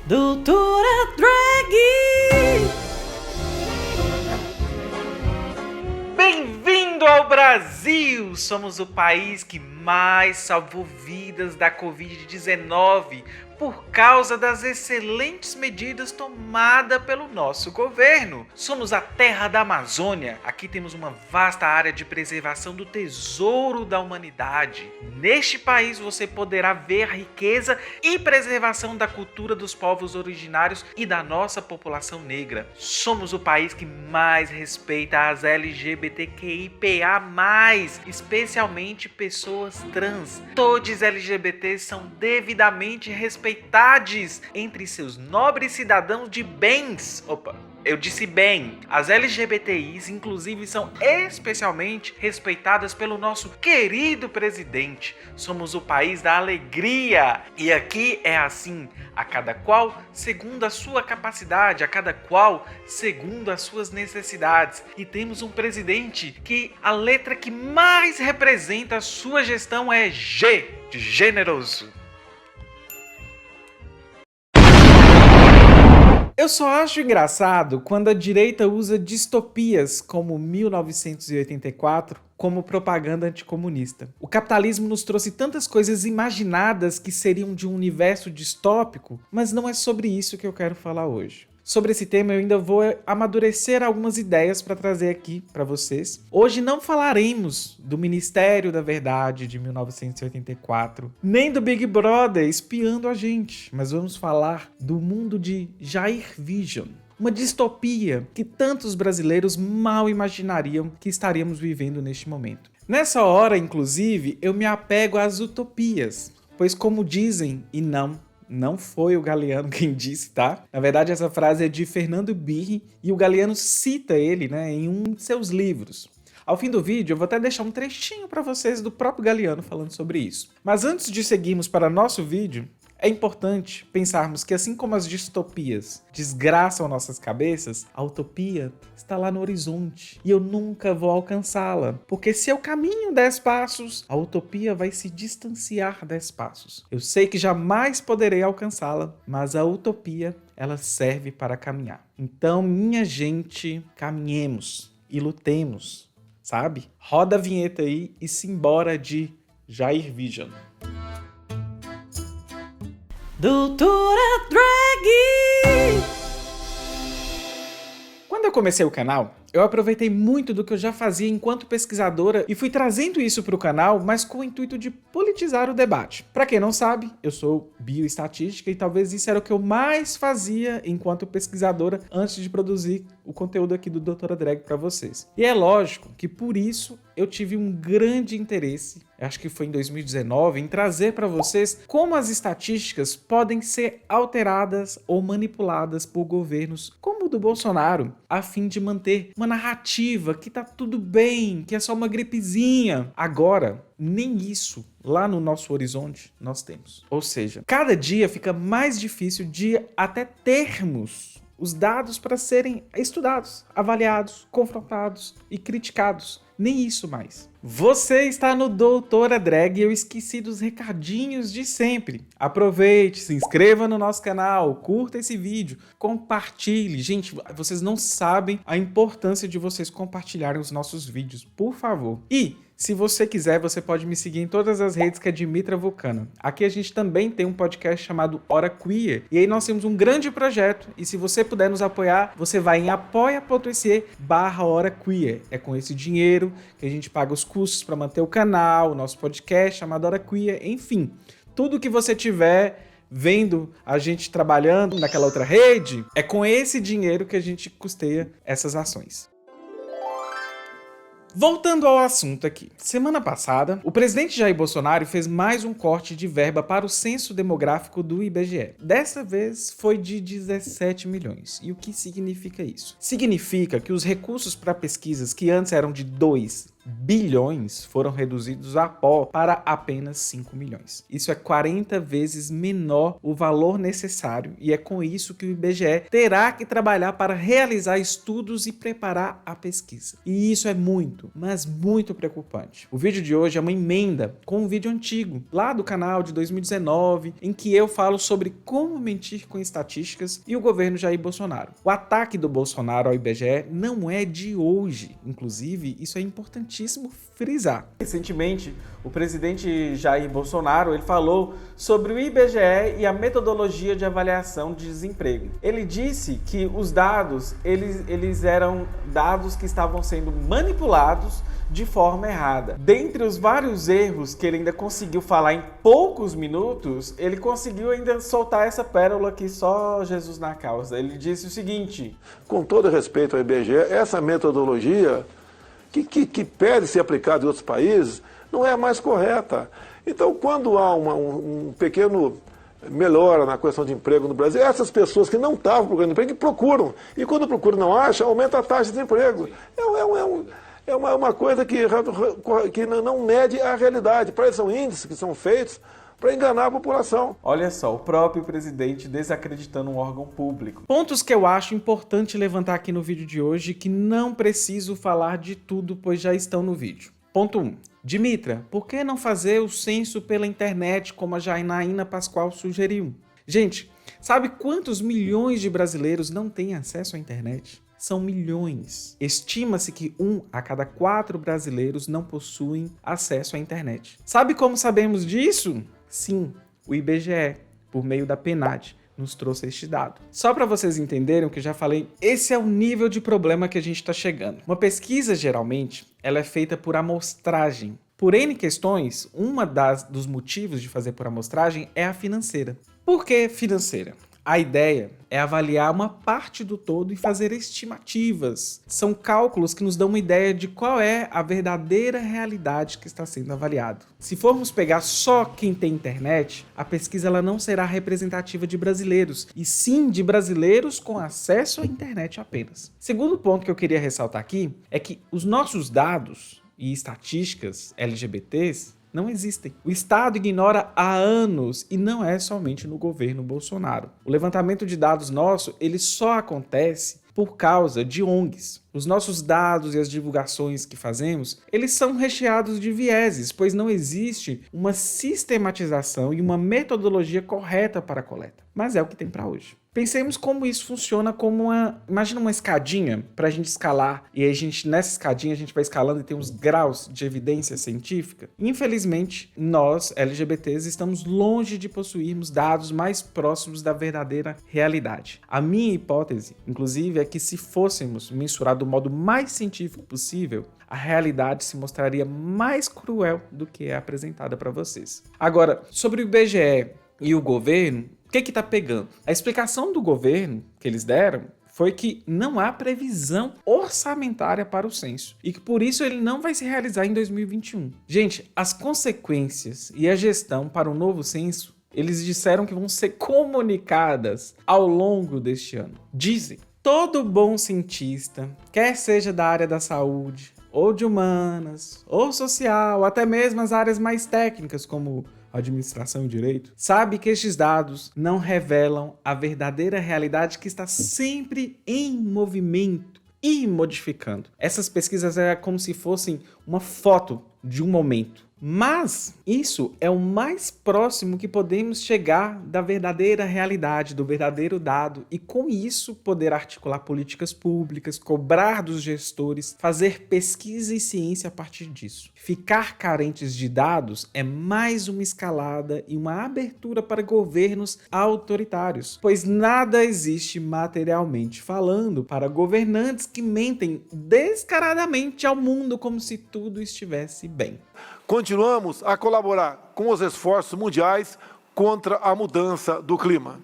Doutora Drag! Bem-vindo ao Brasil! Somos o país que mais salvou vidas da Covid-19 por causa das excelentes medidas tomadas pelo nosso governo. Somos a terra da Amazônia. Aqui temos uma vasta área de preservação do tesouro da humanidade. Neste país você poderá ver a riqueza e preservação da cultura dos povos originários e da nossa população negra. Somos o país que mais respeita as LGBTQIA+, especialmente pessoas trans. Todos LGBTs são devidamente respeitados entre seus nobres cidadãos de bens. Eu disse bem. As LGBTIs, inclusive, são especialmente respeitadas pelo nosso querido presidente. Somos o país da alegria. E aqui é assim, a cada qual segundo a sua capacidade, a cada qual segundo as suas necessidades. E temos um presidente que a letra que mais representa a sua gestão é G, de generoso. Eu só acho engraçado quando a direita usa distopias como 1984 como propaganda anticomunista. O capitalismo nos trouxe tantas coisas imaginadas que seriam de um universo distópico, mas não é sobre isso que eu quero falar hoje. Sobre esse tema eu ainda vou amadurecer algumas ideias para trazer aqui para vocês. Hoje não falaremos do Ministério da Verdade de 1984, nem do Big Brother espiando a gente, mas vamos falar do mundo de Jair Vision. Uma distopia que tantos brasileiros mal imaginariam que estaríamos vivendo neste momento. Nessa hora, inclusive, eu me apego às utopias, pois como dizem, e não foi o Galeano quem disse, tá? Na verdade, essa frase é de Fernando Birri e o Galeano cita ele, em um de seus livros. Ao fim do vídeo, eu vou até deixar um trechinho para vocês do próprio Galeano falando sobre isso. Mas antes de seguirmos para nosso vídeo, é importante pensarmos que assim como as distopias desgraçam nossas cabeças, a utopia está lá no horizonte e eu nunca vou alcançá-la. Porque se eu caminho 10 passos, a utopia vai se distanciar 10 passos. Eu sei que jamais poderei alcançá-la, mas a utopia, ela serve para caminhar. Então, minha gente, caminhemos e lutemos, sabe? Roda a vinheta aí e simbora de Jair Vision. Doutora Drag! Quando eu comecei o canal, eu aproveitei muito do que eu já fazia enquanto pesquisadora e fui trazendo isso para o canal, mas com o intuito de politizar o debate. Para quem não sabe, eu sou bioestatística e talvez isso era o que eu mais fazia enquanto pesquisadora antes de produzir o conteúdo aqui do Doutora Drag para vocês. E é lógico que por isso eu tive um grande interesse, acho que foi em 2019, em trazer para vocês como as estatísticas podem ser alteradas ou manipuladas por governos como o do Bolsonaro, a fim de manter uma narrativa que tá tudo bem, que é só uma gripezinha. Agora, nem isso lá no nosso horizonte nós temos. Ou seja, cada dia fica mais difícil de até termos os dados para serem estudados, avaliados, confrontados e criticados. Nem isso mais. Você está no Doutora Drag e eu esqueci dos recadinhos de sempre. Aproveite, se inscreva no nosso canal, curta esse vídeo, compartilhe. Gente, vocês não sabem a importância de vocês compartilharem os nossos vídeos, por favor. E se você quiser, você pode me seguir em todas as redes que é Dimitra Vulcana. Aqui a gente também tem um podcast chamado Hora Queer. E aí nós temos um grande projeto. E se você puder nos apoiar, você vai em apoia.se/Hora Queer. É com esse dinheiro que a gente paga os custos para manter o canal, o nosso podcast chamado Hora Queer. Enfim, tudo que você tiver vendo a gente trabalhando naquela outra rede, é com esse dinheiro que a gente custeia essas ações. Voltando ao assunto aqui. Semana passada, o presidente Jair Bolsonaro fez mais um corte de verba para o censo demográfico do IBGE. Dessa vez foi de 17 milhões. E o que significa isso? Significa que os recursos para pesquisas que antes eram de 2 bilhões foram reduzidos a pó para apenas 5 milhões. Isso é 40 vezes menor o valor necessário e é com isso que o IBGE terá que trabalhar para realizar estudos e preparar a pesquisa. E isso é muito, mas muito preocupante. O vídeo de hoje é uma emenda com um vídeo antigo, lá do canal de 2019, em que eu falo sobre como mentir com estatísticas e o governo Jair Bolsonaro. O ataque do Bolsonaro ao IBGE não é de hoje, inclusive isso é importantíssimo frisar. Recentemente, o presidente Jair Bolsonaro ele falou sobre o IBGE e a metodologia de avaliação de desemprego. Ele disse que os dados eles eram dados que estavam sendo manipulados de forma errada. Dentre os vários erros que ele ainda conseguiu falar em poucos minutos, ele conseguiu ainda soltar essa pérola que só Jesus na causa. Ele disse o seguinte: com todo respeito ao IBGE, essa metodologia que pede ser aplicada em outros países não é a mais correta. Então, quando há um pequeno melhora na questão de emprego no Brasil, essas pessoas que não estavam procurando emprego, que procuram. E quando procuram e não acham, aumenta a taxa de desemprego. É uma coisa que não mede a realidade. Para isso são índices que são feitos para enganar a população. Olha só, o próprio presidente desacreditando um órgão público. Pontos que eu acho importante levantar aqui no vídeo de hoje, que não preciso falar de tudo, pois já estão no vídeo. Ponto 1. Dimitra, por que não fazer o censo pela internet, como a Janaína Pascoal sugeriu? Gente, sabe quantos milhões de brasileiros não têm acesso à internet? São milhões. Estima-se que 1 a cada 4 brasileiros não possuem acesso à internet. Sabe como sabemos disso? Sim, o IBGE, por meio da PNAD, nos trouxe este dado. Só para vocês entenderem o que eu já falei, esse é o nível de problema que a gente está chegando. Uma pesquisa, geralmente, ela é feita por amostragem. Por N questões, dos motivos de fazer por amostragem é a financeira. Por que financeira? A ideia é avaliar uma parte do todo e fazer estimativas. São cálculos que nos dão uma ideia de qual é a verdadeira realidade que está sendo avaliado. Se formos pegar só quem tem internet, a pesquisa ela não será representativa de brasileiros, e sim de brasileiros com acesso à internet apenas. Segundo ponto que eu queria ressaltar aqui é que os nossos dados e estatísticas LGBTs não existem. O Estado ignora há anos e não é somente no governo Bolsonaro. O levantamento de dados nosso, ele só acontece por causa de ONGs. Os nossos dados e as divulgações que fazemos, eles são recheados de vieses, pois não existe uma sistematização e uma metodologia correta para a coleta. Mas é o que tem para hoje. Pensemos como isso funciona como imagina uma escadinha para a gente escalar, e aí nessa escadinha a gente vai escalando e tem uns graus de evidência científica. Infelizmente, nós, LGBTs, estamos longe de possuirmos dados mais próximos da verdadeira realidade. A minha hipótese, inclusive, é que se fôssemos mensurar do modo mais científico possível, a realidade se mostraria mais cruel do que é apresentada para vocês. Agora, sobre o IBGE e o governo, o que está pegando? A explicação do governo que eles deram foi que não há previsão orçamentária para o censo e que por isso ele não vai se realizar em 2021. Gente, as consequências e a gestão para o novo censo, eles disseram que vão ser comunicadas ao longo deste ano. Dizem, todo bom cientista, quer seja da área da saúde, ou de humanas, ou social, até mesmo as áreas mais técnicas como administração e direito, sabe que estes dados não revelam a verdadeira realidade que está sempre em movimento e modificando. Essas pesquisas é como se fossem uma foto de um momento. Mas isso é o mais próximo que podemos chegar da verdadeira realidade, do verdadeiro dado, e com isso poder articular políticas públicas, cobrar dos gestores, fazer pesquisa e ciência a partir disso. Ficar carentes de dados é mais uma escalada e uma abertura para governos autoritários, pois nada existe materialmente falando para governantes que mentem descaradamente ao mundo como se tudo estivesse bem. Continuamos a colaborar com os esforços mundiais contra a mudança do clima.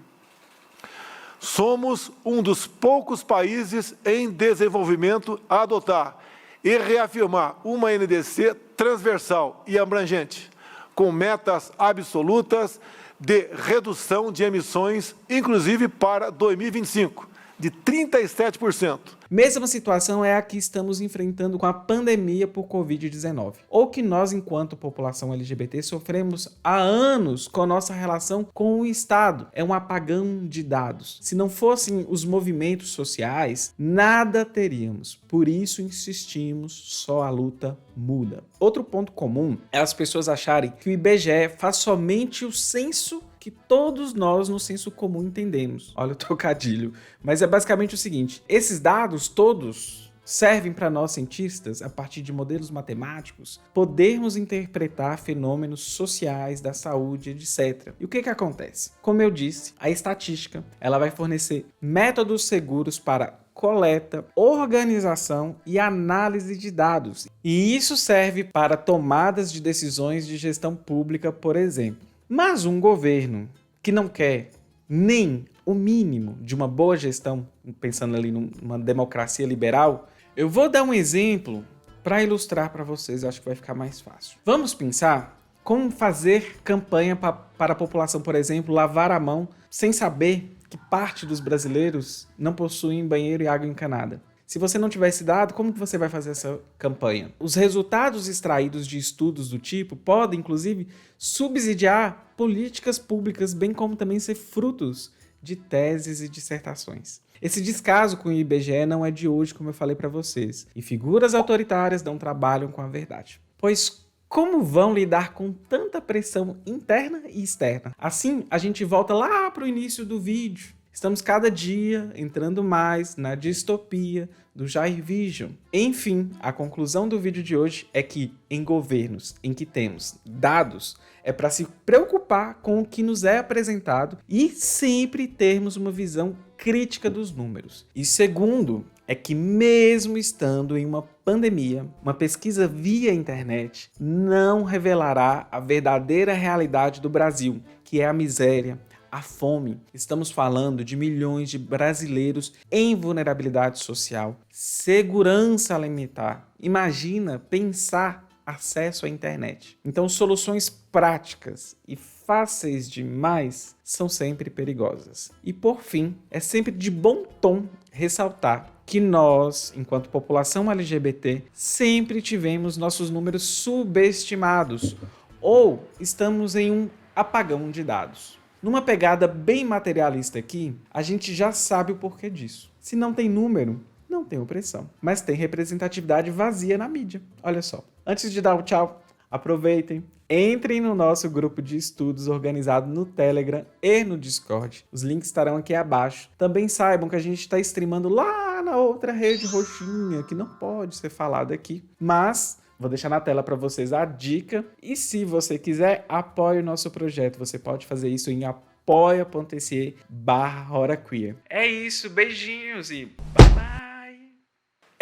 Somos um dos poucos países em desenvolvimento a adotar e reafirmar uma NDC transversal e abrangente, com metas absolutas de redução de emissões, inclusive para 2025, de 37%. Mesma situação é a que estamos enfrentando com a pandemia por Covid-19, ou que nós, enquanto população LGBT, sofremos há anos com nossa relação com o Estado. É um apagão de dados. Se não fossem os movimentos sociais, nada teríamos. Por isso insistimos, só a luta muda. Outro ponto comum é as pessoas acharem que o IBGE faz somente o censo que todos nós no senso comum entendemos. Olha o trocadilho. Mas é basicamente o seguinte: esses dados todos servem para nós cientistas, a partir de modelos matemáticos, podermos interpretar fenômenos sociais da saúde, etc. E o que acontece? Como eu disse, a estatística ela vai fornecer métodos seguros para coleta, organização e análise de dados. E isso serve para tomadas de decisões de gestão pública, por exemplo. Mas um governo que não quer nem o mínimo de uma boa gestão, pensando ali numa democracia liberal, eu vou dar um exemplo para ilustrar para vocês, eu acho que vai ficar mais fácil. Vamos pensar como fazer campanha para a população, por exemplo, lavar a mão sem saber que parte dos brasileiros não possuem banheiro e água encanada. Se você não tiver esse dado, como que você vai fazer essa campanha? Os resultados extraídos de estudos do tipo podem, inclusive, subsidiar políticas públicas, bem como também ser frutos de teses e dissertações. Esse descaso com o IBGE não é de hoje, como eu falei para vocês, e figuras autoritárias não trabalham com a verdade. Pois como vão lidar com tanta pressão interna e externa? Assim, a gente volta lá para o início do vídeo. Estamos cada dia entrando mais na distopia do Jair Vision. Enfim, a conclusão do vídeo de hoje é que em governos em que temos dados, é para se preocupar com o que nos é apresentado e sempre termos uma visão crítica dos números. E segundo, é que mesmo estando em uma pandemia, uma pesquisa via internet não revelará a verdadeira realidade do Brasil, que é a miséria, a fome. Estamos falando de milhões de brasileiros em vulnerabilidade social, segurança alimentar. Imagina pensar acesso à internet. Então, soluções práticas e fáceis demais são sempre perigosas. E por fim, é sempre de bom tom ressaltar que nós, enquanto população LGBT, sempre tivemos nossos números subestimados ou estamos em um apagão de dados. Numa pegada bem materialista aqui, a gente já sabe o porquê disso. Se não tem número, não tem opressão, mas tem representatividade vazia na mídia. Olha só. Antes de dar o tchau, aproveitem, entrem no nosso grupo de estudos organizado no Telegram e no Discord. Os links estarão aqui abaixo. Também saibam que a gente está streamando lá na outra rede roxinha, que não pode ser falada aqui, mas vou deixar na tela para vocês a dica. E se você quiser, apoie o nosso projeto. Você pode fazer isso em apoia.se/HoraQueer. É isso, beijinhos e bye bye!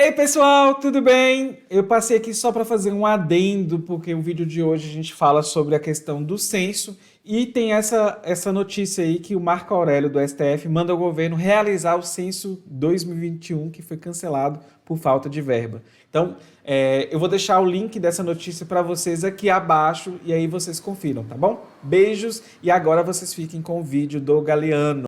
Ei pessoal, tudo bem? Eu passei aqui só para fazer um adendo, porque o vídeo de hoje a gente fala sobre a questão do censo e tem essa notícia aí que o Marco Aurélio do STF manda o governo realizar o censo 2021, que foi cancelado por falta de verba. Então, eu vou deixar o link dessa notícia para vocês aqui abaixo e aí vocês confiram, tá bom? Beijos e agora vocês fiquem com o vídeo do Galeano.